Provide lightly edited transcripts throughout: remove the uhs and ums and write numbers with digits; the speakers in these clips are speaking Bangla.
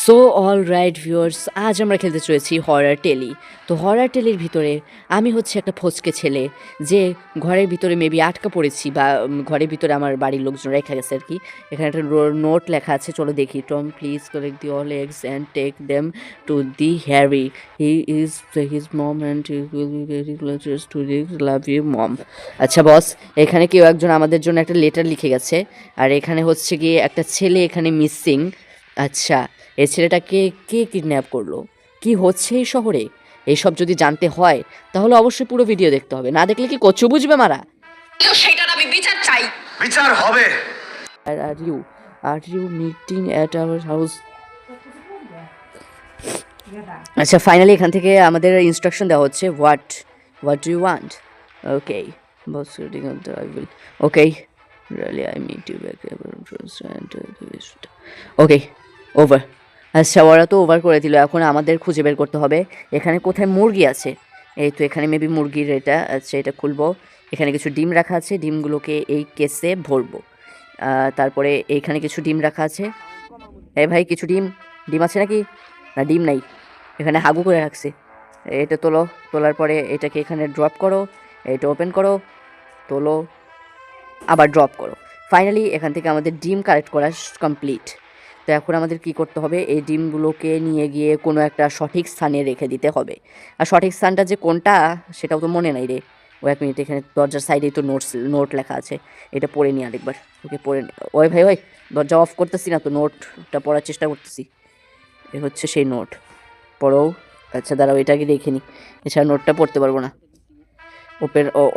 সো অল রাইট ভিউয়ার্স, আজ আমরা খেলতে চলেছি হরার টেলি। তো হরার টেলির ভিতরে আমি হচ্ছে একটা ফচকে ছেলে, যে ঘরের ভিতরে মেবি আটকা পড়েছি, বা ঘরের ভিতরে আমার বাড়ির লোকজন রেখে গেছে আর কি। এখানে একটা নোট লেখা আছে, চলো দেখি। Tom please collect the all eggs and take them to the Harry, he is his mom and he will be very close to the love you mom. আচ্ছা বস, এখানে কেউ একজন আমাদের জন্য একটা লেটার লিখে গেছে, আর এখানে হচ্ছে গিয়ে একটা ছেলে এখানে মিসিং। আচ্ছা, এই ছেলেটাকে কে কিডন্যাপ করলো, কি হচ্ছে এই শহরে, এইসব যদি জানতে হয় তাহলে অবশ্যই পুরো ভিডিও দেখতে হবে, না দেখলে কি কচু বুঝবে মারা। সেটার আমি বিচার চাই। বিচার হবে। Are you meeting at our house? আচ্ছা, ফাইনালি এখান থেকে আমাদের ইনস্ট্রাকশন দেওয়া হচ্ছে, what do you want? Okay boss, I will okay really I meet you back okay over. আচ্ছা, ওরা তো ওভার করে দিল, এখন আমাদের খুঁজে বের করতে হবে এখানে কোথায় মুরগি আছে। এই তো এখানে মেবি মুরগির এটা। আচ্ছা, এটা খুলবো। এখানে কিছু ডিম রাখা আছে, ডিমগুলোকে এই কেসে ভরবো। তারপরে এইখানে কিছু ডিম রাখা আছে। এই ভাই, কিছু ডিম আছে নাকি? না, ডিম নাই, এখানে হাগু করে রাখছে। এটা তোলো, তোলার পরে এটাকে এখানে ড্রপ করো, এটা ওপেন করো, তোলো, আবার ড্রপ করো। ফাইনালি এখান থেকে আমাদের ডিম কালেক্ট করা কমপ্লিট। তো এখন আমাদের কি করতে হবে, এই ডিমগুলোকে নিয়ে গিয়ে কোনো একটা সঠিক স্থানে রেখে দিতে হবে। আর সঠিক স্থানটা যে কোনটা সেটাও তো মনে নাই রে। ও এক মিনিট, এখানে দরজার সাইডেই তো নোট লেখা আছে, এটা পড়ে নিই আরেকবার। ওকে পড়ে নি। ওই ভাই, ওই দরজা অফ করতেছি না তো, নোটটা পড়ার চেষ্টা করতেছি। এ হচ্ছে সেই নোট, পড়ো। আচ্ছা দাঁড়াও, এটাকে দেখে নিই, এছাড়া নোটটা পড়তে পারবো না।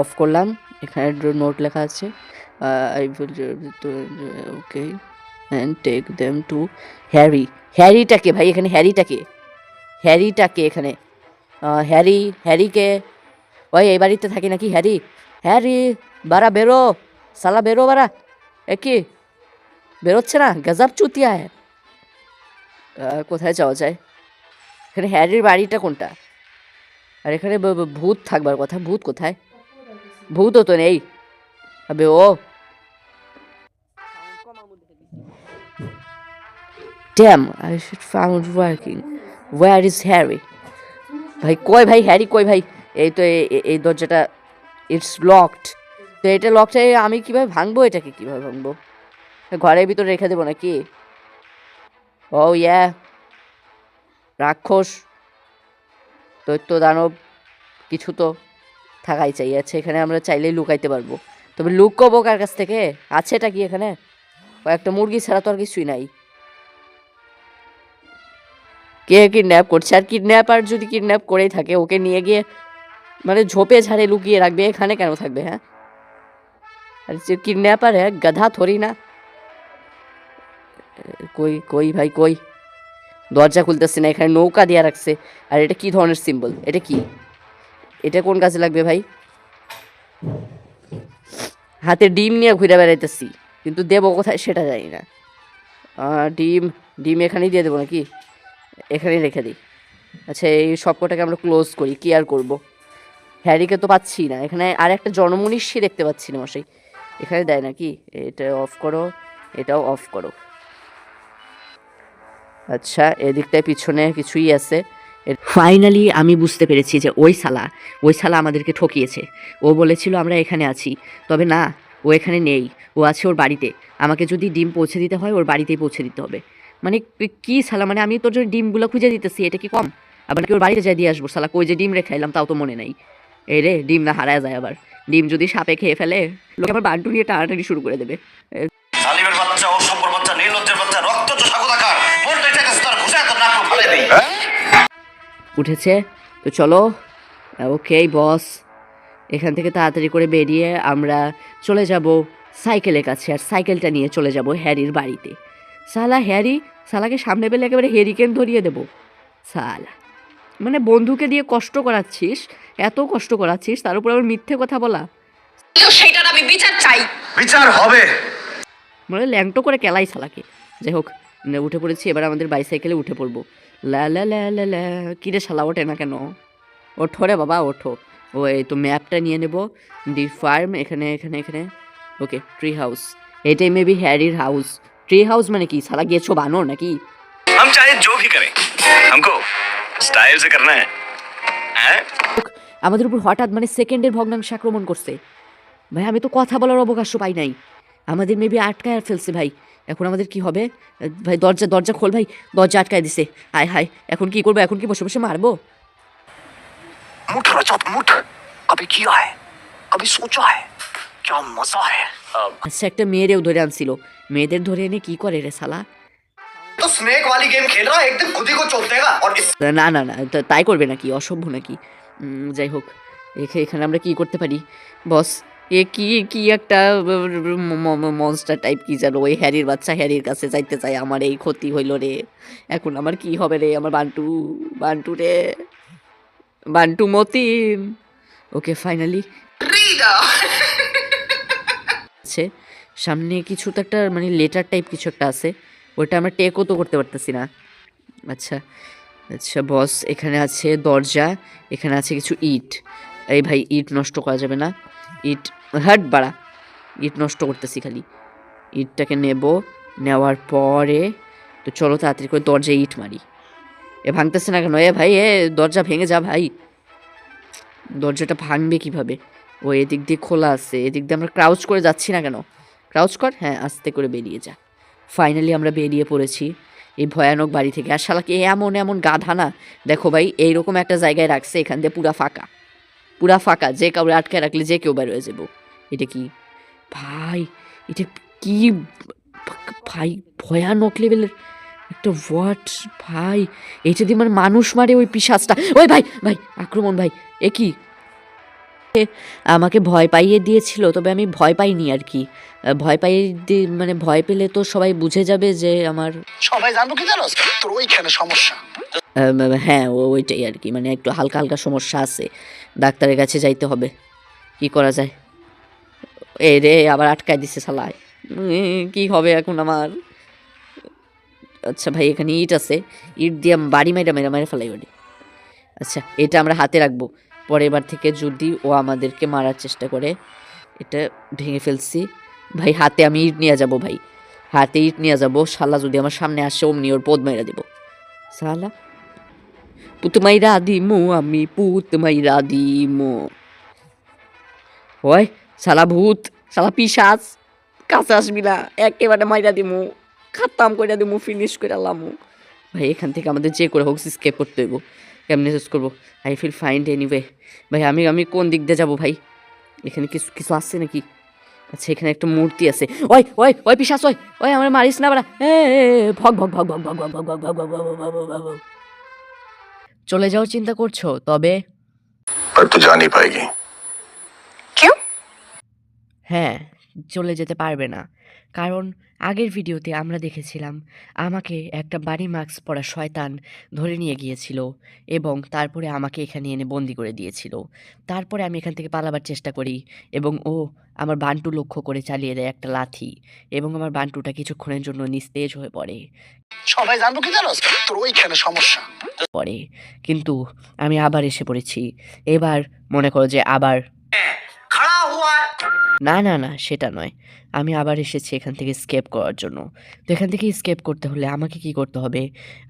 অফ করলাম, এখানে নোট লেখা আছে, I will okay and take them to Harry. হ্যারিটাকে ভাই, এখানে হ্যারিটাকে এখানে হ্যারিকে, ওই এই বাড়িতে থাকি নাকি হ্যারি বারা বেরো, সালা বেরো বারা। কি বেরোচ্ছে না, গজব চুতিয়া হ্যাঁ। কোথায় যাওয়া যায়? এখানে হ্যারির বাড়িটা কোনটা? আর এখানে ভূত থাকবার কথা, ভূত কোথায়? ভূতও তো নেই। আবে ও dam, I should found working, where is Harry? ভাই কই, ভাই হ্যারি কই ভাই? এই তো এই দরজাটা, ইটস লকড। তো এটা লকটা আমি কীভাবে ভাঙবো? এটাকে কীভাবে ভাঙবো? ঘরের ভিতরে রেখে দেবো নাকি? ও ইয়া, রাক্ষস, দৈত্য, দানব কিছু তো থাকাই চাই। আছে এখানে, আমরা চাইলেই লুকাইতে পারবো, তবে লুকবো কার কাছ থেকে? আছে এটা কি এখানে? কয়েকটা মুরগি ছাড়া তো আর কিছুই নাই। কে কিডন্যাপ করছে? আর কিডন্যাপার যদি কিডন্যাপ করেই থাকে, ওকে নিয়ে গিয়ে মানে ঝোপে ঝাড়ে লুকিয়ে রাখবে, এখানে কেন থাকবে? হ্যাঁ, আর যে কিডন্যাপার হ্যাঁ, গাধা থরি না। কই কই ভাই কই? দরজা খুলতেছে না, এখানে নৌকা দিয়ে রাখছে। আর এটা কি ধরনের সিম্বল? এটা কি? এটা কোন কাজে লাগবে ভাই? হাতে ডিম নিয়ে ঘুরে বেড়াইতেছি, কিন্তু দেবো কোথায় সেটা জানি না। ডিম এখানেই দিয়ে দেবো নাকি? এখানেই রেখে দিই। আচ্ছা, এই সবকটাকে আমরা ক্লোজ করি, কি আর করবো। হ্যারিকে তো পাচ্ছি না এখানে, আর একটা জনমনীষী দেখতে পাচ্ছি না মশাই। এখানে দেয় নাকি? এটা অফ করো, এটাও অফ করো। আচ্ছা, এদিকটায় পিছনে কিছুই আছে। ফাইনালি আমি বুঝতে পেরেছি যে ওই শালা আমাদেরকে ঠকিয়েছে। ও বলেছিল আমরা এখানে আছি, তবে না, ও এখানে নেই, ও আছে ওর বাড়িতে। আমাকে যদি ডিম পৌঁছে দিতে হয়, ওর বাড়িতেই পৌঁছে দিতে হবে। মানে কি শালা, মানে আমি তোর জন্য ডিমগুলো খুঁজে দিতেছি, এটা কি কম? আবার নাকি ওর বাড়িতে যাই দিয়ে আসবো? শালা কই যে ডিম রেখে এলাম তাও তো মনে নেই। এই রে, ডিম না হারায় যায় আবার। ডিম যদি সাপে খেয়ে ফেলে, লোকে আবার বান্টু নিয়ে টানাটানি শুরু করে দেবে। জালিমের বাচ্চা, অসভ্যর বাচ্চা, নির্লজ্জের বাচ্চা, রক্তচোষা কোথাকার, মনটাই চাইতেছে তার ঘুষে তোর নাক ফালাই দেই। উঠেছে তো চলো। ওকে বস, এখান থেকে তাড়াতাড়ি করে বেরিয়ে আমরা চলে যাব সাইকেলের কাছে, আর সাইকেলটা নিয়ে চলে যাব হ্যারির বাড়িতে। শালাকে সামনে পেলে একেবারে হেরিকেন ধরিয়ে দেবো। শালা, মানে বন্ধুকে দিয়ে কষ্ট করাচ্ছিস, এত কষ্ট করাচ্ছিস, তার উপর আবার মিথ্যে কথা বলা। সেটার আমি বিচার চাই। বিচার হবে। মানে ল্যাংটো করে কেলাই শালাকে। যাই হোক, উঠে পড়েছি, এবার আমাদের বাইসাইকেলে উঠে পড়বো। লা লা লা লা লা, কিরে শালা ওঠে না কেন? ওঠো রে বাবা ওঠো। ও এই তো ম্যাপটা নিয়ে নেব। দি ফার্ম, এখানে এখানে এখানে। ওকে, ট্রি হাউস, এটাই মেবি হ্যারির হাউস। ট্রি হাউস মানে কি শালা, গেছো বানো নাকি? हम चाहे जो भी करें हमको स्टाइल से करना है हैं? আমাদের উপর হঠাৎ মানে সেকেন্ডের ভগ্নাংশ আক্রমণ করছে ভাই। আমি তো কথা বলার অবকাশ পাই নাই, আমাদের মেবি আটকায় ফেলছে ভাই। এখন আমাদের কি হবে ভাই? দরজা দরজা খোল ভাই, দরজা আটকায় দিছে। হায় হায়, এখন কি করবো? এখন কি বসে বসে মারবো? मुठ रजत मुठ, कभी किया है, कभी सोचा है, क्या मजा है। আচ্ছা, একটা মেয়েরেও ধরে আনছিল। মেয়েদের ধরে এনে কি করে রে শালা? तो स्नेक वाली गेम खेल रहा है, एक दिन खुद ही को चोट देगा। और इस না না না, তাই করবে নাকি? অসভ্য নাকি? যাই হোক, এখানে আমরা কি করতে পারি বস? এ কি কি একটা মনস্টার টাইপ কি জানো, ওই হ্যারির বাচ্চা হ্যারির কাছে যাইতে চাই। আমার এই ক্ষতি হইল রে, এখন আমার কি হবে রে? আমার বান্টু বান্টু রে, বান্টু মতিন। ওকে ফাইনালি আছে সামনে কিছু তো একটা মানে লেটার টাইপ কিছু একটা আছে, ওইটা আমরা টেকও তো করতে পারতেছি না। আচ্ছা আচ্ছা বস, এখানে আছে দরজা, এখানে আছে কিছু ইট। এই ভাই, ইট নষ্ট করা যাবে না। ইট হাট বাড়া, ইট নষ্ট করতেছি খালি। ইটটাকে নেব, নেওয়ার পরে তো চলো তাড়াতাড়ি করে দরজায় ইট মারি। এ ভাঙতেছে না কেন? এ ভাই, এ দরজা ভেঙে যা ভাই। দরজাটা ভাঙবে কিভাবে? ও এদিক দিয়ে খোলা আছে, এদিক দিয়ে আমরা ক্রাউচ করে যাচ্ছি না কেন? ক্রাউচ কর, হ্যাঁ আস্তে করে বেরিয়ে যা। ফাইনালি আমরা বেরিয়ে পড়েছি এই ভয়ানক বাড়ি থেকে। আর শালাকে এমন এমন গাধা না, দেখো ভাই এইরকম একটা জায়গায় রাখছে, এখান দিয়ে পুরা ফাঁকা, পুরা ফাঁকা, যে কাউরে আটকে রাখলে যে কেউ বের হয়ে যাবো। এটা কি ভাই? এটা কি ভাই? ভয়ানক লেভেলের একটা ওয়াট ভাই। এইটা দিয়ে মানে মানুষ মারে ওই পিশাচটা। ওই ভাই ভাই, আক্রমণ ভাই। এ কি? আমাকে ভয় পাইয়ে দিয়েছিল, তবে আমি ভয় পাইনি আর কি। ভয় পাইয়ে মানে ভয় পেলে তো সবাই বুঝে যাবে যে আমার সবাই জানবো কি জানোস, তোর ওইখানে সমস্যা। হ্যাঁ ওইটাই আর কি, মানে একটু হালকা হালকা সমস্যা আছে, ডাক্তারের কাছে যাইতে হবে। কি করা যায়? এ রে, আবার আটকায় দিছে শালায়। কি হবে এখন আমার? আচ্ছা ভাই, এখানে ইট আছে, ইট দিয়ে বাড়ি মেরে মেরে মেরে ফেলাই বাড়ি। আচ্ছা, এটা আমরা হাতে রাখবো, পরের বার থেকে যদি ও আমাদেরকে মারার চেষ্টা করে। এটা ভেঙে ফেলছি ভাই। হাতে আমি ইট নিয়ে যাব ভাই, হাতে ইট নিয়ে যাব। শালা যদি আমার সামনে আসে অমনি ওর পদ মাইরা দেবো। শালা পুত মাইরা দিমু, আমি পুত মাইরা দিমু। ওই শালা ভূত, শালা পিশাচ, কাছে আসবি না, একেবারে মাইরা দিমু, খাতাম করে দিমু, ফিনিশ করে আলামু। ভাই এখান থেকে আমাদের যে করে হোক স্কেপ করতে হইব। কেমনি শেষ করবো? I feel find anyway. ভাই আমি কোন দিক দিয়ে যাবো ভাই? এখানে কিছু কিছু আসছে নাকি? আচ্ছা, এখানে একটা মূর্তি আছে। ওই ওই ওই পিশাচ, ওই ওই আমার মারিস না বাড়া। ভগ ভগ ভগ ভগ ভগ ভগ ভগ ভগ ভগ ভগ ভগ ভগ ভগ। চলে যাওয়ার চিন্তা করছো? তবে पर तू जा नहीं पाएगी। क्यों? হ্যাঁ, চলে যেতে পারবে না, কারণ আগের ভিডিওতে আমরা দেখেছিলাম আমাকে একটা বাড়ি মাস্ক পরা শয়তান ধরে নিয়ে গিয়েছিল এবং তারপরে আমাকে এখানে এনে বন্দি করে দিয়েছিল। তারপরে আমি এখান থেকে পালাবার চেষ্টা করি এবং ও আমার বান্টু লক্ষ্য করে চালিয়ে দেয় একটা লাথি এবং আমার বান্টুটা কিছুক্ষণের জন্য নিস্তেজ হয়ে সবাই জানবো কি জানোস, তোর ওইখানে সমস্যা। পড়ে। কিন্তু আমি আবার এসে পড়েছি। এবার মনে করো যে আবার खड़ा हुआ है। না না না, সেটা নয়। আমি আবার এসেছি এখান থেকে স্কেপ করার জন্য। তো এখান থেকে স্কেপ করতে হলে আমাকে কি করতে হবে?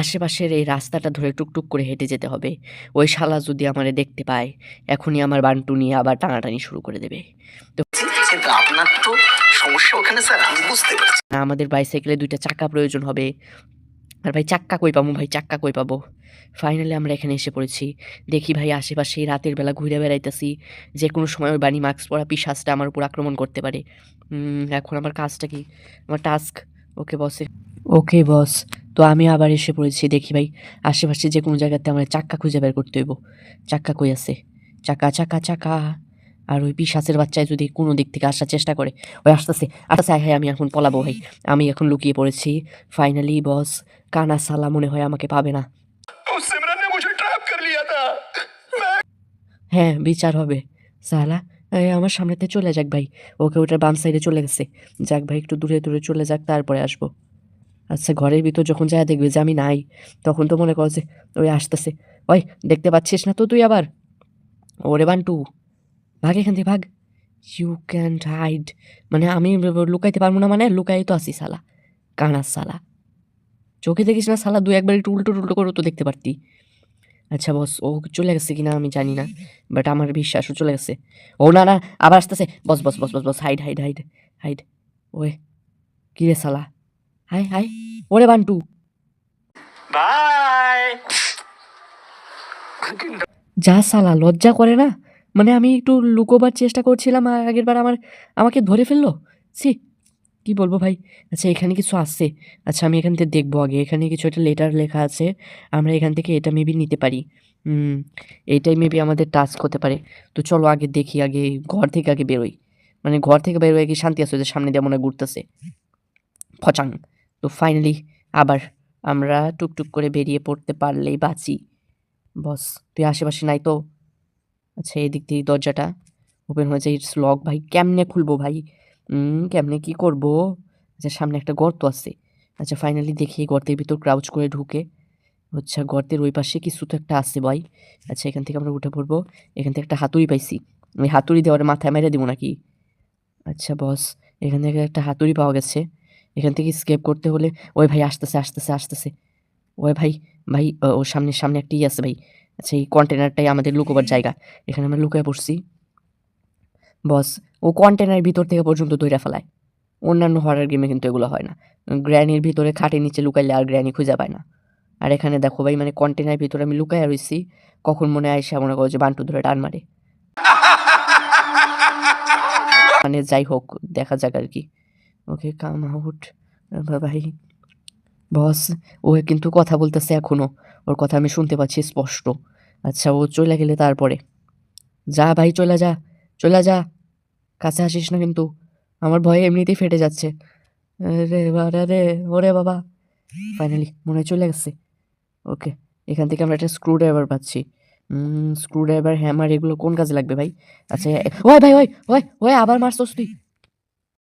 আশেপাশের এই রাস্তাটা ধরে টুকটুক করে হেঁটে যেতে হবে। ওই শালা যদি আমারে দেখতে পায়, এখনই আমার বান্টু নিয়ে আবার টানাটানি শুরু করে দেবে। তো কিন্তু আপনার তো সমস্যা ওখানে স্যার, আমি বুঝতে পারছি। আমাদের বাইসাইকেলে 2টা চাকা প্রয়োজন হবে। আর ভাই চাক্কা কই পাবো? ভাই চাক্কা কই পাবো? ফাইনালি আমরা এখানে এসে পড়েছি। দেখি ভাই আশেপাশে এই রাতের বেলা ঘুরে বেড়াইতেছি, যে কোনো সময় ওই বাড়ি মাস্ক পরা পিশাচটা আমার উপর আক্রমণ করতে পারে। এখন আমার কাজটা কি? আমার টাস্ক? ওকে বস, তো আমি আবার এসে পড়েছি। দেখি ভাই আশেপাশে যে কোনো জায়গাতে আমার চাক্কা খুঁজে বের করতে হইব। চাক্কা কই আছে? চাকা চাকা চাকা। আর ওই পিশাচের বাচ্চায় যদি কোনো দিক থেকে আসার চেষ্টা করে, ওই আসতেছে আসতেছে, আয় হায় আমি এখন পলাবো ভাই। আমি এখন লুকিয়ে পড়েছি। ফাইনালি বস, কানা সালা মনে হয় আমাকে পাবে না। उस सिमरन ने मुझे ट्रैप कर लिया था। হ্যাঁ, বিচার হবে। সালা আমার সামনেতে চলে যাক ভাই। ওকে ওটার বাম সাইডে চলে গেছে। যাক ভাই, একটু দূরে দূরে চলে যাক, তারপরে আসবো। আচ্ছা, ঘরের ভিতর যখন যায় দেখবে যে আমি নাই, তখন তো মনে কর যে ওই আসতেছে। ওই দেখতে পাচ্ছিস না তো তুই আবার? ওরে বান্টু, ভাগ এখান থেকে ভাগ। ইউ ক্যান হাইড, মানে আমি লুকাইতে পারবো না, মানে লুকাই তো আসি শালা, কানা শালা। চোখে দেখিস না শালা, দু একবার একটু উল্টো টুল্টো করে তো দেখতে পারতি। আচ্ছা বস, ও চলে গেছে কিনা আমি জানি না, বাট আমার বিশ্বাস ও চলে গেছে। ও না না, আবার আসতেছে। Boss boss boss boss boss, hide hide hide hide. ওয়ে কি রে শালা, হাই হাই। ওরে বান্টু, बाय। যা শালা, লজ্জা করে না? মানে আমি একটু লুকোবার চেষ্টা করছিলাম আর আগের বার আমাকে ধরে ফেললো। সি, কি বলবো ভাই। আচ্ছা এখানে কিছু আছে, আচ্ছা আমি এখান থেকে দেখবো আগে। এখানে কিছু একটা লেটার লেখা আছে, আমরা এখান থেকে এটা মেবি নিতে পারি। এইটাই মেবি আমাদের টাস্ক হতে পারে। তো চলো আগে দেখি, আগে ঘর থেকে আগে বেরোই। মানে ঘর থেকে বেরোয় কি শান্তি আছে, যে সামনে দিয়ে মনে হয় ঘুরতেছে ফচাং। তো ফাইনালি আবার আমরা টুকটুক করে বেরিয়ে পড়তে পারলেই বাঁচি। বস তুই আশেপাশে নাই তো? আচ্ছা এদিক দিয়ে দরজাটা ওপেন হয়েছে, ইটস লক। ভাই কেমনে খুলবো ভাই? কেমনে কি করব? আচ্ছা সামনে একটা গর্ত আছে। আচ্ছা ফাইনালি দেখি গর্তের ভিতর ক্রাউচ করে ঢুকে। আচ্ছা গর্তের ওই পাশে কিছু তো একটা আছে ভাই। আচ্ছা এখান থেকে আমরা উঠে পড়বো। এখান থেকে একটা হাতুড়ি পাইছি, ওই হাতুড়ি দিয়ে ওর মাথায় মেরে দিব নাকি? আচ্ছা বস, এখান থেকে একটা হাতুড়ি পাওয়া গেছে। এখান থেকে স্কেপ করতে হলে, ওই ভাই আসতেছে আসতেছে আসতেছে। ওই ভাই, ভাই ওর সামনে সামনে একটা আছে ভাই। আচ্ছা এই কন্টেনারটাই আমাদের লুকোবার জায়গা, এখানে আমরা লুকিয়ে পড়ছি। বস ও কন্টেনারের ভিতর থেকে পর্যন্ত ধইরা ফেলায়। অন্যান্য হরার গেমে কিন্তু এগুলো হয় না। গ্র্যানির ভিতরে খাটের নিচে লুকাইলে আর গ্র্যানি খুঁজে পায় না। আর এখানে দেখো ভাই, মানে কন্টেনারের ভিতরে আমি লুকাইয়া রইছি, কখন মনে আইসা মনে করো যে বান্টু ধরে টান মারে। মানে যাই হোক, দেখা যাক আর কি। ওকে কাম আউট ভাই। বস ও কিন্তু কথা বলতেছে এখনো, ওর কথা আমি শুনতে পাচ্ছি স্পষ্ট। আচ্ছা ও চলে গেলে তারপরে, যা ভাই চলে যা, চলে যা, কাছে আসিস না কিন্তু, আমার ভয়ে এমনিতেই ফেটে যাচ্ছে। রে বাবা রে, ওরে বাবা। ফাইনালি মনে হয় চলে গেছে। ওকে, এখান থেকে আমরা একটা স্ক্রু ড্রাইভার পাচ্ছি। স্ক্রু ড্রাইভার, হ্যামার, এগুলো কোন কাজে লাগবে ভাই? আচ্ছা ওই ভাই, ওই ওই ওই আবার মারছস তুই।